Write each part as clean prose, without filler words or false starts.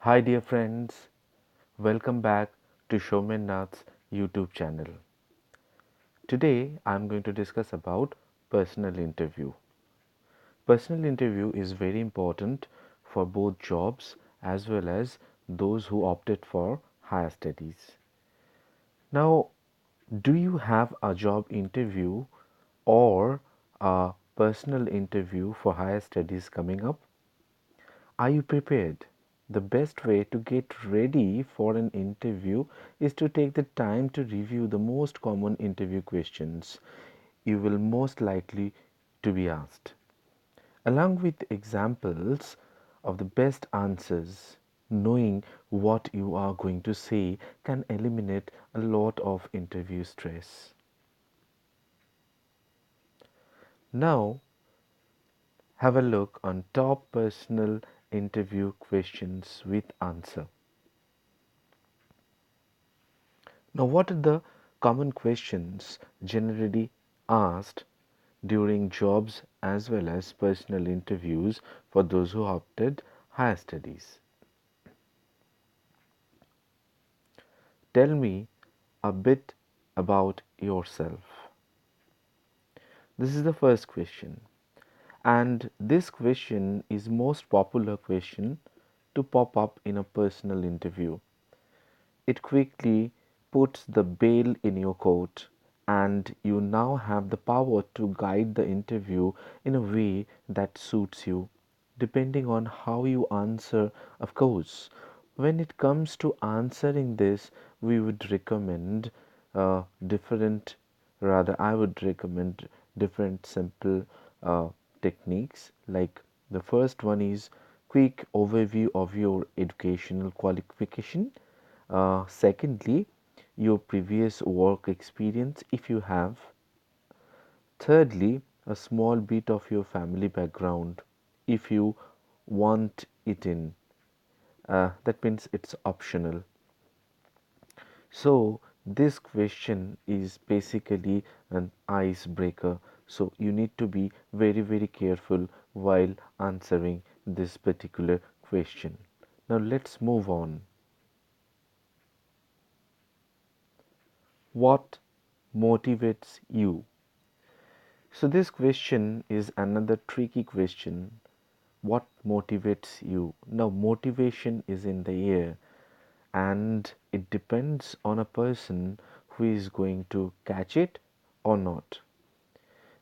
Hi, dear friends. Welcome back to Showman Nath's YouTube channel. Today, I'm going to discuss about personal interview. Personal interview is very important for both jobs as well as those who opted for higher studies. Now, do you have a job interview or a personal interview for higher studies coming up? Are you prepared? The best way to get ready for an interview is to take the time to review the most common interview questions you will most likely to be asked, along with examples of the best answers. Knowing what you are going to say can eliminate a lot of interview stress. Now, have a look on top personal interview questions with answer. Now, what are the common questions generally asked during jobs as well as personal interviews for those who opted higher studies? Tell me a bit about yourself. This is the first question, and this question is most popular question to pop up in a personal interview. It quickly puts the ball in your court, and you now have the power to guide the interview in a way that suits you, depending on how you answer, of course. When it comes to answering this, we would recommend different, rather, I would recommend different simple techniques. Like the first one is quick overview of your educational qualification. Secondly, your previous work experience if you have. Thirdly, a small bit of your family background if you want it in. That means it's optional. So, this question is basically an icebreaker. So, you need to be very, very careful while answering this particular question. Now, let's move on. What motivates you? So, this question is another tricky question. What motivates you? Now, motivation is in the air and it depends on a person who is going to catch it or not.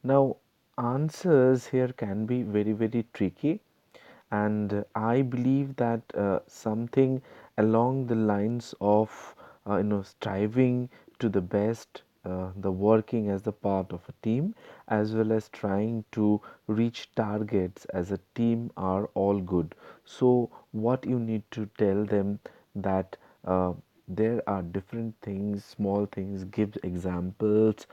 Now, answers here can be very, very tricky, and I believe that something along the lines of striving to the best, the working as the part of a team, as well as trying to reach targets as a team are all good. So, what you need to tell them that there are different things, small things, give examples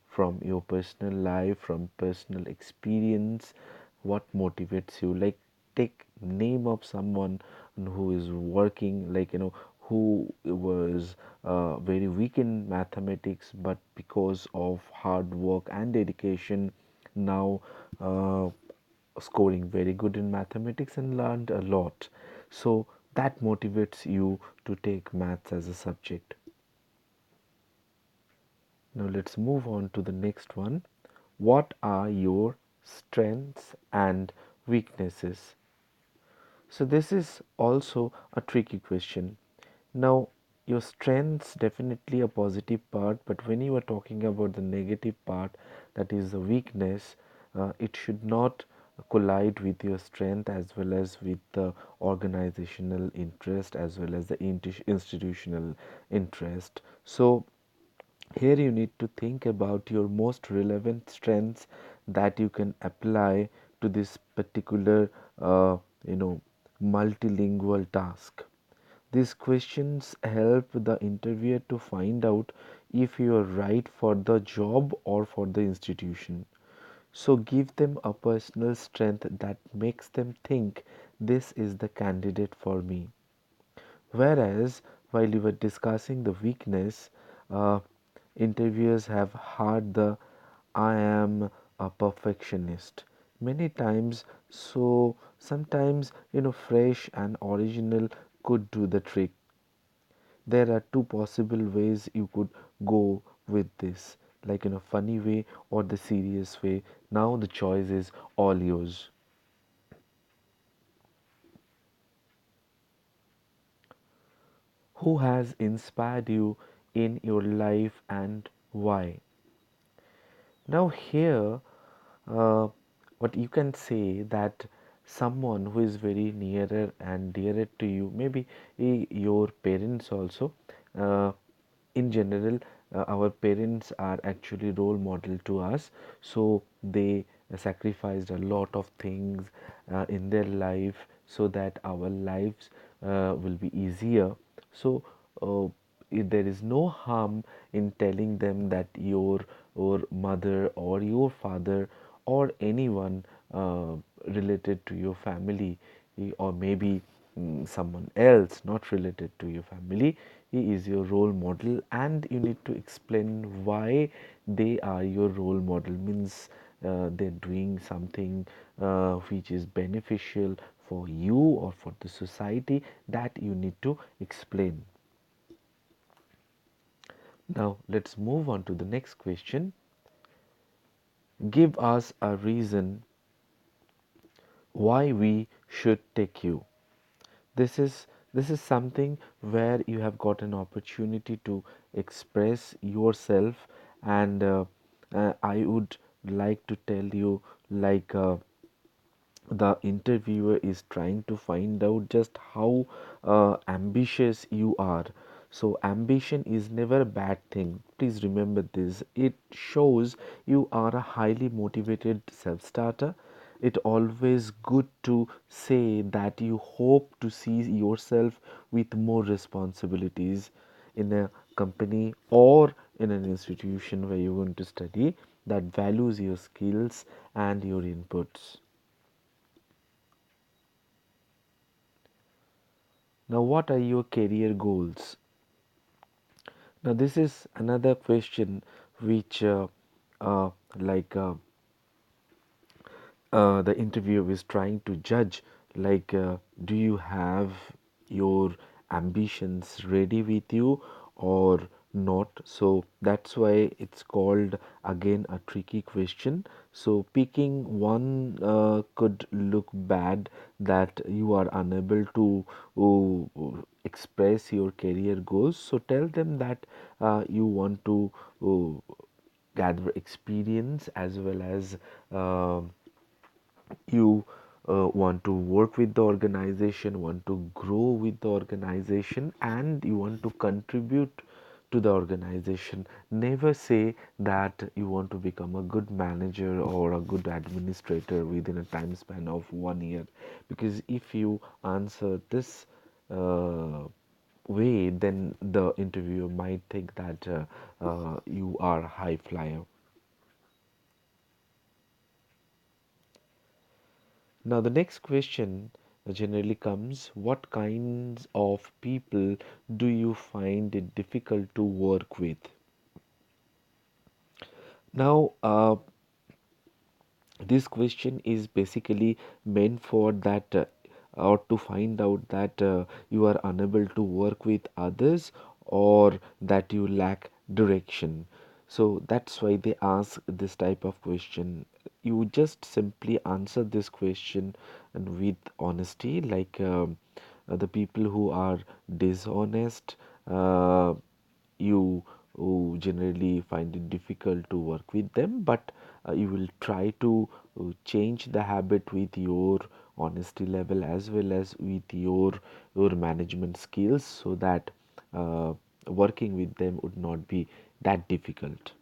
from your personal life, from personal experience, what motivates you. Like take name of someone who is working, like who was very weak in mathematics, but because of hard work and dedication now scoring very good in mathematics and learned a lot. So that motivates you to take maths as a subject. Now let's move on to the next one. What are your strengths and weaknesses? So this is also a tricky question. Now, your strengths definitely a positive part, but when you are talking about the negative part, that is the weakness, it should not collide with your strength as well as with the organizational interest as well as the institutional interest. So here you need to think about your most relevant strengths that you can apply to this particular you know multilingual task. These questions help the interviewer to find out if you are right for the job or for the institution. So give them a personal strength that makes them think this is the candidate for me. Whereas while you were discussing the weakness, uh, interviewers have heard the I am a perfectionist. many times. So sometimes, fresh and original could do the trick. There are two possible ways you could go with this, like in a funny way or the serious way. Now the choice is all yours. Who has inspired you in your life and why? Now, here, uh, what you can say that someone who is very nearer and dearer to you, maybe your parents also. Uh, in general, our parents are actually role model to us, so they sacrificed a lot of things in their life so that our lives will be easier. So uh, there is no harm in telling them that your mother or your father or anyone related to your family, or maybe someone else not related to your family, he is your role model, and you need to explain why they are your role model. Means they're doing something which is beneficial for you or for the society, that you need to explain. Now let's move on to the next question. Give us a reason why we should take you. This is something where you have got an opportunity to express yourself, and I would like to tell you, like, the interviewer is trying to find out just how ambitious you are. So ambition is never a bad thing, please remember this. It shows you are a highly motivated self-starter. It always good to say that you hope to see yourself with more responsibilities in a company or in an institution where you're going to study, that values your skills and your inputs. Now, what are your career goals? Now, this is another question which, uh, like, the interviewer is trying to judge, like, do you have your ambitions ready with you or not? So that's why it's called again a tricky question. So picking one could look bad, that you are unable to express your career goals. So tell them that you want to gather experience, as well as you want to work with the organization, want to grow with the organization, and you want to contribute to the organization. Never say that you want to become a good manager or a good administrator within a time span of 1 year, because if you answer this uh, way, then the interviewer might think that you are a high flyer. Now, the next question generally comes, what kinds of people do you find it difficult to work with? Now, this question is basically meant for that, or to find out that you are unable to work with others, or that you lack direction. So that's why they ask this type of question. You just simply answer this question and with honesty, like, the people who are dishonest, uh, you who generally find it difficult to work with them, but you will try to change the habit with your honesty level, as well as with your management skills, so that working with them would not be that difficult.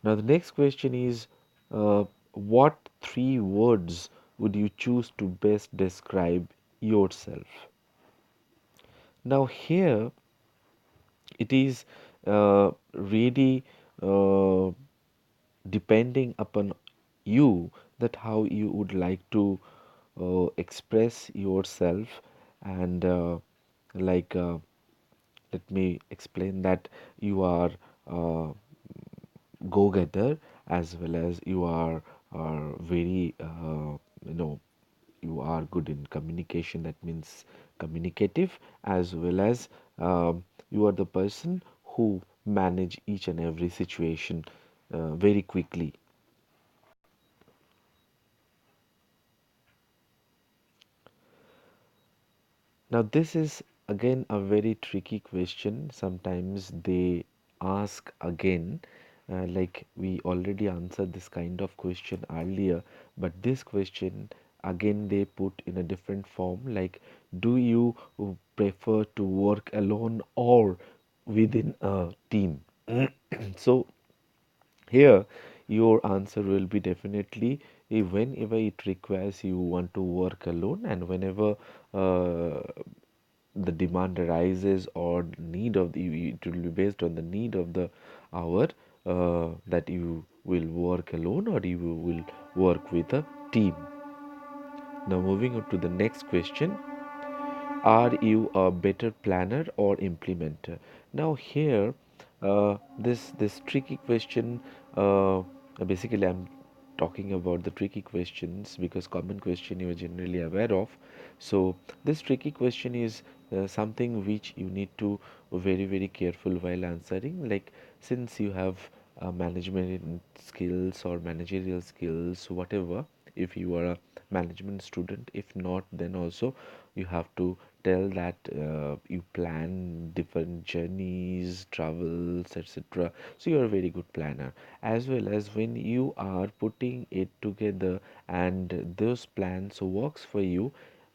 Now the next question is, what three words would you choose to best describe yourself? Now here it is really uh, depending upon you, that how you would like to express yourself, and like, let me explain that you are go getter, as well as you are very you know you are good in communication, that means communicative, as well as you are the person who manage each and every situation very quickly. Now, this is again a very tricky question. Sometimes they ask again, like we already answered this kind of question earlier, but this question again they put in a different form, like, do you prefer to work alone or within a team? So, here, your answer will be definitely whenever it requires you want to work alone, and whenever uh, the demand arises or need of the, it will be based on the need of the hour, that you will work alone or you will work with a team. Now, moving on to the next question, are you a better planner or implementer? Now here, this tricky question. Basically, I'm talking about the tricky questions because common question you are generally aware of. So this tricky question is something which you need to very careful while answering. Like, since you have management skills or managerial skills, whatever, if you are a management student, if not, then also you have to tell that you plan different journeys, travels, etc. So you are a very good planner, as well as when you are putting it together and those plans works for you.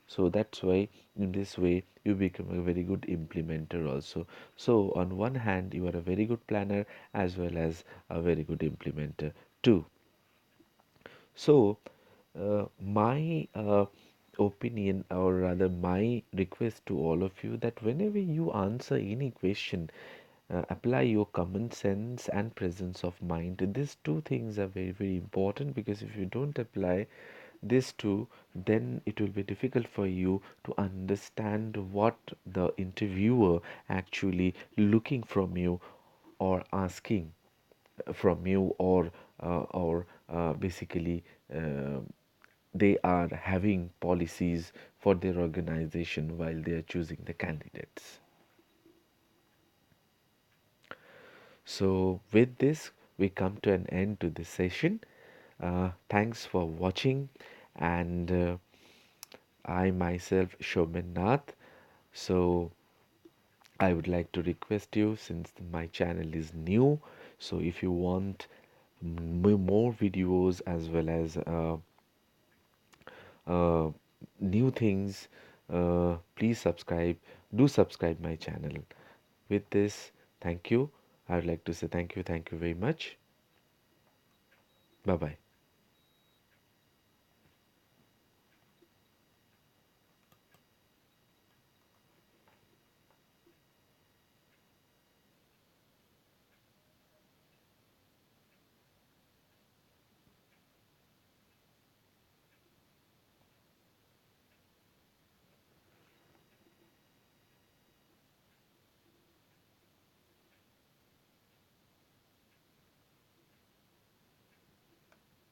So that's why in this way you become a very good implementer also. So on one hand you are a very good planner as well as a very good implementer too. So, my opinion, or rather, my request to all of you, that whenever you answer any question, apply your common sense and presence of mind. These two things are very important, because if you don't apply these two, then it will be difficult for you to understand what the interviewer actually looking from you or asking from you, or basically uh, they are having policies for their organization while they are choosing the candidates. So with this we come to an end to this session. Thanks for watching, and I myself Shomen Nath. So I would like to request you, since my channel is new, so if you want more videos as well as uh, new things, please subscribe. Do subscribe my channel. With this, thank you. I would like to say thank you very much. Bye bye.